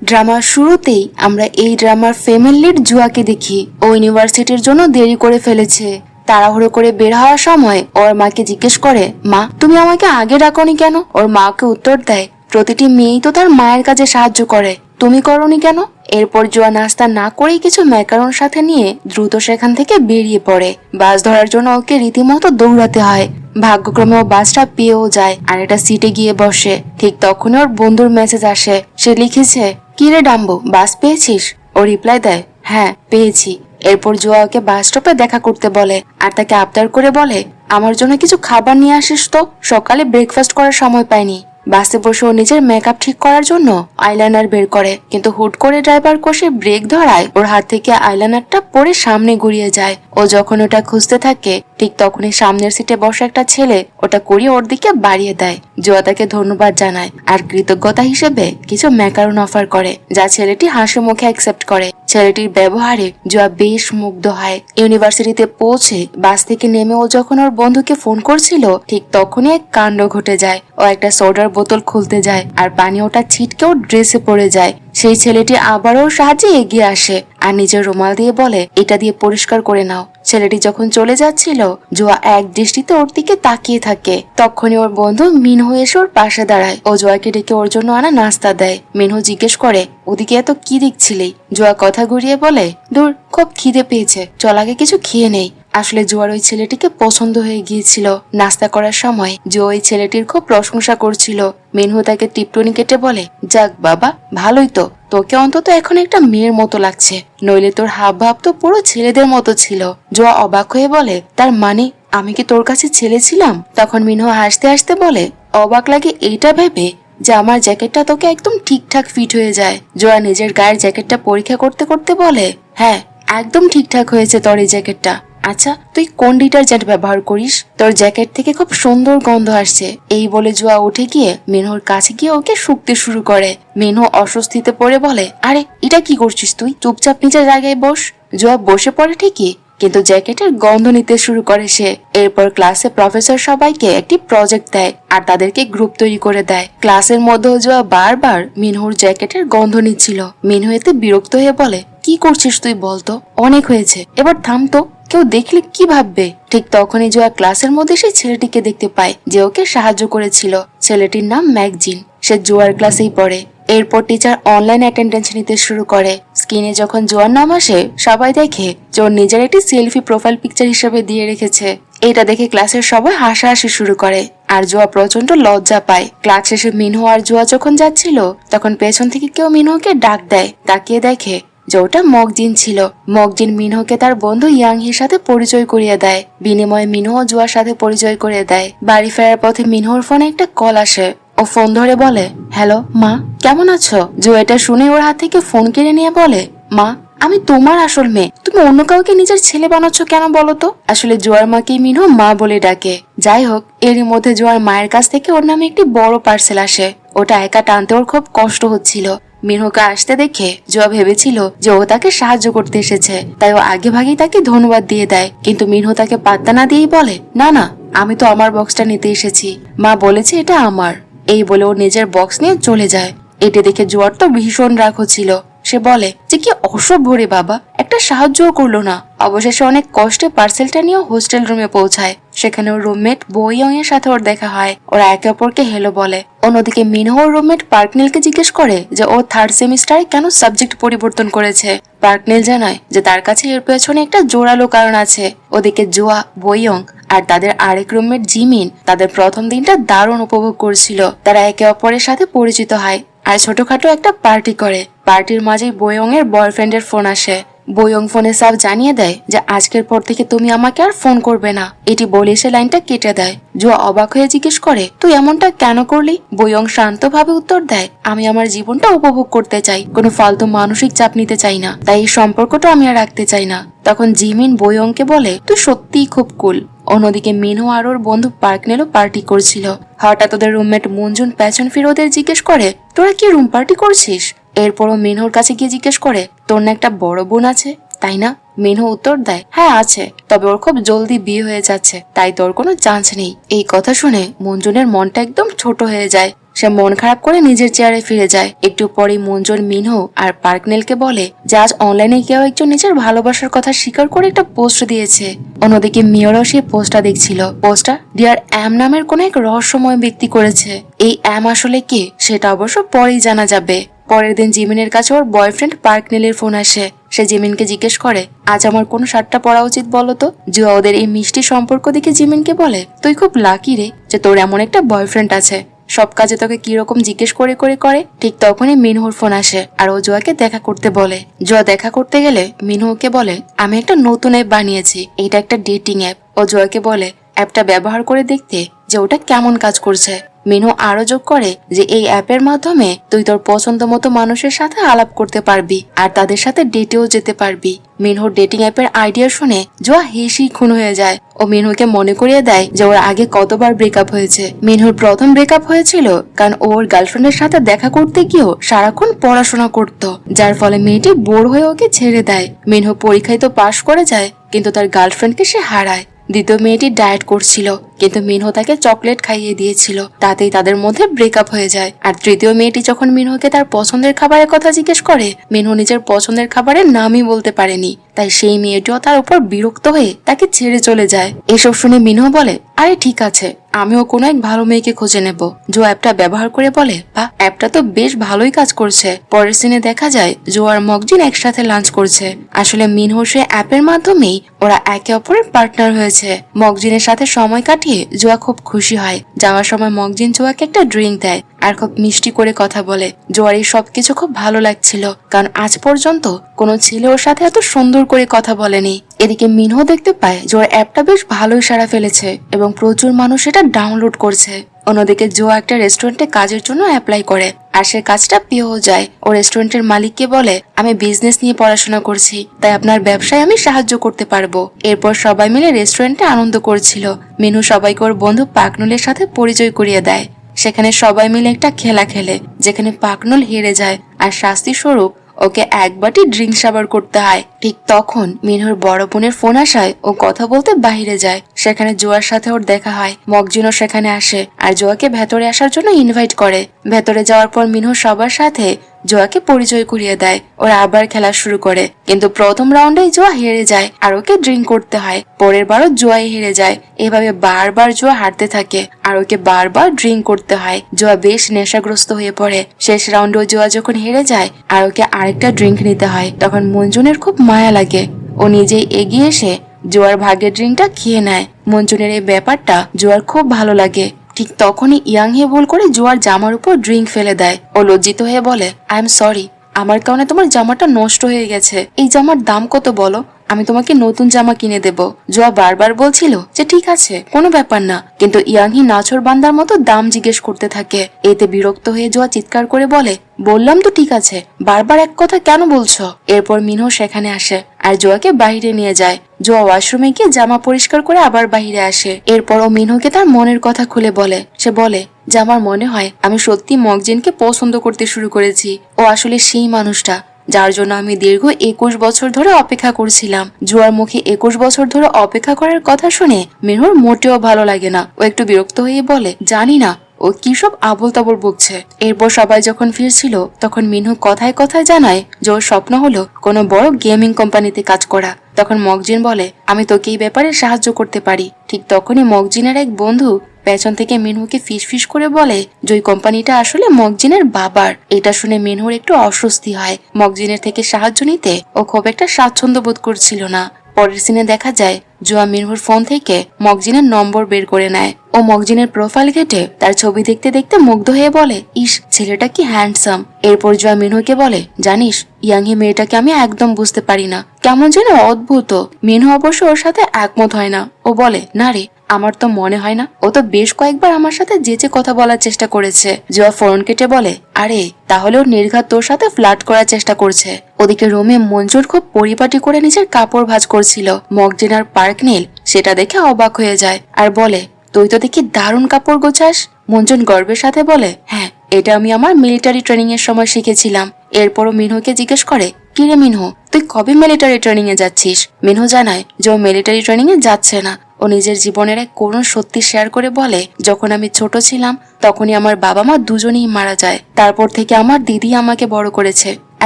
ড্রামার শুরুতেই আমরা এই ড্রামার ফিমেল লিড জুয়াকে দেখি। ও ইউনিভার্সিটির জন্য দেরি করে ফেলেছে। তাড়াহুড়ো করে বের হওয়ার সময় ওর মাকে জিজ্ঞেস করে, মা তুমি আমাকে আগে ডাকোনি কেন? ওর মাকে উত্তর দেয়, প্রতিটি মেয়েই তো তার মায়ের কাজে সাহায্য করে, তুমি করনি কেন? এরপর জুয়া নাস্তা না করেই কিছু ম্যাকারন সাথে নিয়ে দ্রুত সেখান থেকে বেরিয়ে পড়ে। বাস ধরার জন্য ওকে রীতিমতো দৌড়াতে হয়। ভাগ্যক্রমে ও বাসটা পেয়েও যায় আর একটা সিটে গিয়ে বসে। ঠিক তখনই ওর বন্ধুর মেসেজ আসে। সে লিখেছে, কি রে ডাম্বু, বাস পেয়েছিস? ও রিপ্লাই দেয়, হ্যাঁ পেয়েছি। এরপর জুয়া ওকে বাস স্টপে দেখা করতে বলে আর তাকে আবদার করে বলে, আমার জন্য কিছু খাবার নিয়ে আসিস তো, সকালে ব্রেকফাস্ট করার সময় পাইনি। বাসে বসে ও নিজের মেকআপ ঠিক করার জন্য আইলাইনার বের করে, কিন্তু হুট করে ড্রাইভার কষে ব্রেক ধরায় ওর হাত থেকে আইলাইনারটা পরে সামনে গড়িয়ে যায়। ও যখন ওটা খুঁজতে থাকে ঠিক তখনই সামনের সিটে বসা একটা ছেলে ওটা করিয়ে ওর দিকে বাড়িয়ে দেয়। জুয়া তাকে ধন্যবাদ জানায় আর কৃতজ্ঞতা হিসেবে কিছু ম্যাকারন অফার করে, যা ছেলেটি হাসি মুখে অ্যাকসেপ্ট করে। ছেলেটির ব্যবহারে জুয়া বেশ মুগ্ধ হয়। ইউনিভার্সিটিতে পৌঁছে বাস থেকে নেমে ও যখন ওর বন্ধুকে ফোন করছিল ঠিক তখনই এক কাণ্ড ঘটে যায়। ও একটা সোডার বোতল খুলতে যায় আর পানি ওটা ছিটকে ওর ড্রেসে পড়ে যায়। সেই ছেলেটি আবারও সাহায্যে এগিয়ে আসে আর নিজের রুমাল দিয়ে বলে, এটা দিয়ে পরিষ্কার করে নাও। ছেলেটি যখন চলে যাচ্ছিল জুয়া এক দৃষ্টিতে ওর দিকে তাকিয়ে থাকে। তখনই ওর বন্ধু মিনহু এসে ওর পাশে দাঁড়ায়। ও জুয়াকে ডেকে ওর জন্য আনা নাস্তা দেয়। মিনহু জিজ্ঞেস করে, ওদিকে এত কি দেখছিলি? জুয়া কথা ঘুরিয়ে বলে, দূর, খুব খিদে পেয়েছে, চল আগে কিছু খেয়ে নেই। আসলে জুয়ার ওই ছেলেটিকে পছন্দ হয়ে গিয়েছিল। নাস্তা করার সময় জুয়া ওই ছেলেটির খুব প্রশংসা করছিল। মিনহু তাকে টিপটনি কেটে বলে, যাক বাবা, ভালোই তো, তোকে অন্তত এখন একটা মেয়ের মতো লাগছে, নইলে তোর হাব ভাব তো পুরো ছেলেদের মতো ছিল। জুয়া অবাক হয়ে বলে, তার মানে আমি কি তোর কাছে ছেলে ছিলাম? তখন মিনহু হাসতে হাসতে বলে, অবাক লাগে এইটা ভেবে যে আমার জ্যাকেটটা তোকে একদম ঠিকঠাক ফিট হয়ে যায়। জোয়া নিজের গায়ের জ্যাকেটটা পরীক্ষা করতে করতে বলে, হ্যাঁ একদম ঠিকঠাক হয়েছে তোর এই জ্যাকেটটা। আচ্ছা তুই কোন ডিটারজেন্ট ব্যবহার করিস? তোর জ্যাকেট থেকে খুব সুন্দর গন্ধ আসছে। এই বলে জুয়া উঠে গিয়ে মিনহুর কাছে গিয়ে ওকে শুকতে শুরু করে। মিনহু অস্বস্তিতে পড়ে বলে, আরে এটা কি করছিস তুই? চুপচাপ নিজের জায়গায় বস। জুয়া বসে পড়ে ঠিকই, কিন্তু জ্যাকেটের গন্ধ নিতে শুরু করে সে। এরপর ক্লাসে প্রফেসর সবাইকে একটি প্রজেক্ট দেয় আর তাদেরকে গ্রুপ তৈরি করে দেয়। ক্লাসের মধ্যেও জুয়া বারবার মিনহুর জ্যাকেটের গন্ধ নিচ্ছিল। মিনহু এতে বিরক্ত হয়ে বলে, কি করছিস তুই বলতো? অনেক হয়েছে, এবার থাম তো, কেউ দেখলে কি ভাববে? ঠিক তখনই জয়া ক্লাসের মধ্যে সেই ছেলেটিকে দেখতে পায় যে ওকে সাহায্য করেছিল। ছেলেটির নাম ম্যাকজিন, সে জুয়ার ক্লাসেই পড়ে। এরপর টিচার অনলাইন অ্যাটেন্ডেন্স নিতে শুরু করে। স্ক্রিনে যখন জুয়ার নাম আসে সবাই দেখে যে ওর নিজের একটি সেলফি প্রোফাইল পিকচার হিসেবে দিয়ে রেখেছে। এটা দেখে ক্লাসের সবাই হাসাহাসি শুরু করে আর জুয়া প্রচন্ড লজ্জা পায়। ক্লাস শেষে মিনহু আর জুয়া যখন যাচ্ছিল তখন পেছন থেকে কেউ মিনহুকে ডাক দেয়। তাকিয়ে দেখে যে ওটা মকজিন ছিল। মকজিন মিনহুকে তার বন্ধু ইয়াংহির সাথে পরিচয় করিয়ে দেয়। বিনিময়ে মিনহু জুয়ার সাথে পরিচয় করিয়ে দেয়। বাড়ি ফেরার পথে মিনহুর ফোনে একটা কল আসে। ও ফোন ধরে বলে, হ্যালো মা, কেমন আছো? জুয়া এটা শুনে ওর হাত থেকে ফোন কেড়ে নিয়ে বলে, মা আমি তোমার আসল মেয়ে, তুমি অন্য কাউকে নিজের ছেলে বানাচ্ছ কেন বলো তো? আসলে জুয়ার মাকে মিনহু মা বলে ডাকে। যাই হোক, এরই মধ্যে জুয়ার মায়ের কাছ থেকে ওর নামে একটি বড় পার্সেল আসে। ওটা একা টানতে ওর খুব কষ্ট হচ্ছিল। মিনহুকে আসতে দেখে জুয়া ভেবেছিল যে ও তাকে সাহায্য করতে এসেছে, তাই ও আগে ভাগেই তাকে ধন্যবাদ দিয়ে দেয়। কিন্তু মিনহু তাকে পাত্তা না দিয়েই বলে, না না, আমি তো আমার বক্সটা নিতে এসেছি, মা বলেছে এটা আমার। এই বলে ও নিজের বক্স নিয়ে চলে যায়। এটা দেখে জুয়ার তো ভীষণ রাগ হচ্ছিল। সে বলে যে কি অসভ্য রে বাবা, একটা সাহায্যও করলো না। অবশেষে অনেক কষ্টে পার্সেলটা নিয়ে হোস্টেল রুমে পৌঁছায়। সেখানে ওর রুমমেট বইয়ং এর সাথে ওর দেখা হয়। ওরা একে অপরকে হেলো বলে। অন্যদিকে মিনহুর রুমমেট পার্কনিলকে জিজ্ঞেস করে যে ও থার্ড সেমিস্টারে কেন সাবজেক্ট পরিবর্তন করেছে। পার্কনিল জানায় যে তার কাছে এর পেছনে একটা জোরালো কারণ আছে। ওদিকে জুয়া, বইয়ং আর তাদের আরেক রুমমেট জিমিন তাদের প্রথম দিনটা দারুণ উপভোগ করছিল। তারা একে অপরের সাথে পরিচিত হয় আর ছোটখাটো একটা পার্টি করে। পার্টির মাঝে বইয়ং এর বয়ফ্রেন্ডের ফোন আসে। বইয়ং ফোনে সাফ জানিয়ে দেয় যে আজকের পর থেকে তুমি আমাকে আর ফোন করবে না। এটি বলে সে লাইনটা কেটে দেয়। জুয়া অবাক হয়ে জিজ্ঞেস করে, তুই এমনটা কেন করলি? বইয়ং শান্তভাবে উত্তর দেয়, আমি আমার জীবনটা উপভোগ করতে চাই, কোনো ফালতু মানসিক চাপ নিতে চাই না, তাই এই সম্পর্কটা আমি আর রাখতে চাই না। তখন জিমিন বইয়ংকে বলে, তুই সত্যিই খুব কুল। অন্যদিকে মিনহু আর ওর বন্ধু পার্কনেলও পার্টি করছিল। হঠাৎ ওদের রুমমেট মুনজুন পেছন ফিরে ওদের জিজ্ঞেস করে, তোরা কি রুম পার্টি করছিস? এরপরও মিনহুর কাছে গিয়ে জিজ্ঞেস করে, তোর না একটা বড় বোন আছে তাই না? মিনহু উত্তর দেয়, হ্যাঁ আছে, তবে ওর খুব জলদি বিয়ে হয়ে যাচ্ছে, তাই তোর কোনো চান্স নেই। এই কথা শুনে মুনজুনের মনটা একদম ছোট হয়ে যায়। সে মন খারাপ করে নিজের চেয়ারে ফিরে যায়। একটু পরে মঞ্জুর, মিনহো আর পার্কনেলকে বলে যে আজ অনলাইনে কেউ একজন নিজের ভালোবাসার কথা স্বীকার করে একটা পোস্ট দিয়েছে। অন্যদিকে মেয়রও সেই পোস্টটা দেখছিল। পোস্টটা ডিয়ার এম নামের কোন এক রহস্যময় ব্যক্তি করেছে। এই এম আসলে কে সেটা অবশ্য পরেই জানা যাবে। পরের দিন জিমিনের কাছে ওর বয়ফ্রেন্ড পার্কনেলের ফোন আসে। সে জিমিনকে জিজ্ঞেস করে, আজ আমার কোন শার্টটা পরা উচিত বলতো। জুয়া ওদের এই মিষ্টি সম্পর্ক দেখে জিমিনকে বলে, তুই খুব লাকি রে যে তোর এমন একটা বয়ফ্রেন্ড আছে, সব কাজে তোকে কিরকম জিজ্ঞেস করে করে করে। ঠিক তখনই মিনহুর ফোন আসে আর ও জুয়াকে দেখা করতে বলে। জুয়া দেখা করতে গেলে মিনহুকে বলে, আমি একটা নতুন অ্যাপ বানিয়েছি, এটা একটা ডেটিং অ্যাপ। ও জুয়াকে বলে অ্যাপটা ব্যবহার করে দেখতে যে ওটা কেমন কাজ করছে। মিনহু আরো যোগ করে যে এই অ্যাপের মাধ্যমে তুই তোর পছন্দ মতো মানুষের সাথে আলাপ করতে পারবি আর তাদের সাথে ডেটেও যেতে পারবি। মিনহুর ডেটিং অ্যাপের আইডিয়া শুনে জোয়া হেসেই খুন হয়ে যায়। ও মিনহুকে মনে করিয়ে দেয় যে ওর আগে কতবার ব্রেকআপ হয়েছে। মিনহুর প্রথম ব্রেকআপ হয়েছিল কারণ ওর গার্লফ্রেন্ডের সাথে দেখা করতে গিয়েও সারাক্ষণ পড়াশোনা করত, যার ফলে মেয়েটি বোর হয়ে ওকে ছেড়ে দেয়। মিনহু পরীক্ষায় তো পাশ করে যায় কিন্তু তার গার্লফ্রেন্ডকে সে হারায়। দ্বিতীয় মেয়েটি ডায়েট করছিল কিন্তু মিনহু তাকে চকলেট খাইয়ে দিয়েছিল, তাতেই তাদের মধ্যে ব্রেকআপ হয়ে যায়। আর তৃতীয় মেয়েটি যখন মিনহুকে তার পছন্দের খাবারের কথা জিজ্ঞেস করে, মিনহু নিজের পছন্দের খাবারের নামই বলতে পারেনি, তাই সেই মেয়েটিও তার উপর বিরক্ত হয়ে তাকে ছেড়ে চলে যায়। এসব শুনে মিনহু বলে, আরে ঠিক আছে, আমিও কোনো এক ভালো মেয়েকে খুঁজে নেব। জো অ্যাপটা ব্যবহার করে বলে, বা অ্যাপটা তো বেশ ভালোই কাজ করছে। পরের সিনে দেখা যায় জো আর মকজিন একসাথে লাঞ্চ করছে। আসলে মিনহু সে অ্যাপের মাধ্যমেই ওরা একে অপরের পার্টনার হয়েছে। মকজিনের সাথে সময় কাটিয়ে জোয়া খুব খুশি হয়। যাওয়ার সময় মকজিন জোয়াকে একটা ড্রিঙ্ক দেয় আর খুব মিষ্টি করে কথা বলে। জোয়ার এই সবকিছু খুব ভালো লাগছিল কারণ আজ পর্যন্ত কোনো ছেলে ওর সাথে এত সুন্দর করে কথা বলেনি। এদিকে মিনহু দেখতে পায় জোয়ার অ্যাপটা বেশ ভালোই সাড়া ফেলেছে এবং প্রচুর মানুষ এটা ডাউনলোড করছে। অন্যদিকে জোয়া একটা রেস্টুরেন্টে কাজের জন্য অ্যাপ্লাই করে আর সে কাজটা পেয়েও যায়। ও রেস্টুরেন্টের মালিককে বলে, আমি বিজনেস নিয়ে পড়াশোনা করছি, তাই আপনার ব্যবসায় আমি সাহায্য করতে পারবো। এরপর সবাই মিলে রেস্টুরেন্টে আনন্দ করছিল। মিনহু সবাইকে ওর বন্ধু পাকনুলের সাথে পরিচয় করিয়ে দেয়। সেখানে সবাই মিলে একটা খেলা খেলে যেখানে পাকনুল হেরে যায় আর শাস্তি স্বরূপ ওকে এক বাটি ড্রিঙ্ক সার্ভ করতে হয়। ঠিক তখন মিনহুর বড় বোনের ফোন আসায় ও কথা বলতে বাহিরে যায়। সেখানে জোয়ার সাথে ওর দেখা হয়। মকজিনও সেখানে আসে আর জোয়াকে ভেতরে আসার জন্য ইনভাইট করে। ভেতরে যাওয়ার পর মিনহু সবার সাথে জোয়াকে পরিচয় করিয়ে দেয়। ওরা আবার খেলা শুরু করে কিন্তু প্রথম রাউন্ডেই জোয়া হেরে যায় আর ওকে ড্রিঙ্ক করতে হয়। পরের বারও জোয়াই হেরে যায়। এভাবে বারবার জোয়া হারতে থাকে আর ওকে বারবার ড্রিঙ্ক করতে হয়। জোয়া বেশ নেশাগ্রস্ত হয়ে পড়ে। শেষ রাউন্ডেও জোয়া যখন হেরে যায় আর ওকে আরেকটা ড্রিঙ্ক নিতে হয়, তখন মঞ্জুনের খুব মায়া লাগে। ও নিজেই এগিয়ে এসে জোয়ার ভাগের ড্রিঙ্কটা খেয়ে নেয়। মঞ্জুনের এই ব্যাপারটা জোয়ার খুব ভালো লাগে। ঠিক তখনই ইয়াংহে ভুল করে জোয়ার জামার উপর ড্রিঙ্ক ফেলে দেয়। ও লজ্জিত হয়ে বলে, আই এম সরি, আমার কারণে তোমার জামাটা নষ্ট হয়ে গেছে। এই জামার দাম কত বলো, আমি তোমাকে নতুন জামা কিনে দেব। জোয়া বারবার বলছিল যে ঠিক আছে, কোনো ব্যাপার না, কিন্তু ইয়াংহি নাছর বান্দার মতো দাম জিজ্ঞেস করতে থাকে। এতে বিরক্ত হয়ে জোয়া চিৎকার করে বলে, বললাম তো ঠিক আছে, বারবার এক কথা কেন বলছো। এরপর মিনহু সেখানে আসে আর জোয়াকে বাইরে নিয়ে যায়। জোয়া ওয়াশরুমে গিয়ে জামা পরিষ্কার করে আবার বাইরে আসে। এরপর ও মিনহুকে তার মনের কথা খুলে বলে। সে বলে যে আমার মনে হয় আমি সত্যি মকজিনকে পছন্দ করতে শুরু করেছি। ও আসলে সেই মানুষটা যার জন্য আমি দীর্ঘ 21 বছর ধরে অপেক্ষা করছিলাম। জোয়ার মুখে 21 বছর ধরে অপেক্ষা করার কথা শুনে মিনহুর মোটেও ভালো লাগে না। ও একটু বিরক্ত হয়ে বলে, জানি না ও কি সব আবল তাবল বকছে। এরপর সবাই যখন ফিরছিল তখন মিনহু কথায় কথায় জানায় যে ওর স্বপ্ন হলো কোনো বড় গেমিং কোম্পানিতে কাজ করা। তখন মকজিন বলে, আমি তোকে এই ব্যাপারে সাহায্য করতে পারি। ঠিক তখনই মকজিনের এক বন্ধু পেছন থেকে মিনহুকে ফিস করে বলে যে ওই কোম্পানিটা আসলে মকজিনের বাবার। এটা শুনে মিনহুর একটু অস্বস্তি হয়। মকজিনের থেকে সাহায্য নিতে ও খুব একটা স্বাচ্ছন্দ্য বোধ করছিল না। পরের সিনে দেখা যায় জোয়া মিনহুর ফোন থেকে মকজিনের নম্বর বের করে নেয়। ও মকজিনের প্রোফাইল ঘেটে তার ছবি দেখতে দেখতে মুগ্ধ হয়ে বলে, ইস, ছেলেটা কি হ্যান্ডসাম। এরপর জোয়া মিনহুকে বলে, জানিস ইয়াংহি মেয়েটাকে আমি একদম বুঝতে পারি না, কেমন যেন অদ্ভুত। মিনহু অবশ্য ওর সাথে একমত হয় না। ও বলে, না রে, আমার তো মনে হয় না। ও তো বেশ কয়েকবার আমার সাথে যেচে কথা বলার চেষ্টা করেছে। জোয়া ফোন কেটে বলে, আরে তাহলে ও নির্ঘাত তোর সাথে ফ্লার্ট করার চেষ্টা করছে। ওদিকে রুমে মঞ্জুর খুব পরিপাটি করে নিজের কাপড় ভাঁজ করছিল। মকজিন আর পার্কনেল সেটা দেখে অবাক হয়ে যায় আর বলে, তুই তো দেখি দারুণ কাপড় গোছাস। মঞ্জুন গর্বের সাথে বলে, হ্যাঁ, এটা আমি আমার মিলিটারি ট্রেনিং এর সময় শিখেছিলাম। এরপরও মিনহুকে জিজ্ঞেস করে, কিরে মিনহু, তুই কবে মিলিটারি ট্রেনিং এ যাচ্ছিস? মিনহু জানায় যে ও মিলিটারি ট্রেনিং এ যাচ্ছে না, ও ও নিজের জীবনের এক করুণ সত্যি শেয়ার করে বলে, যখন আমি ছোট ছিলাম তখনই আমার বাবা মা দুজনেই মারা যায়। তারপর থেকে আমার দিদি আমাকে বড় করেছে।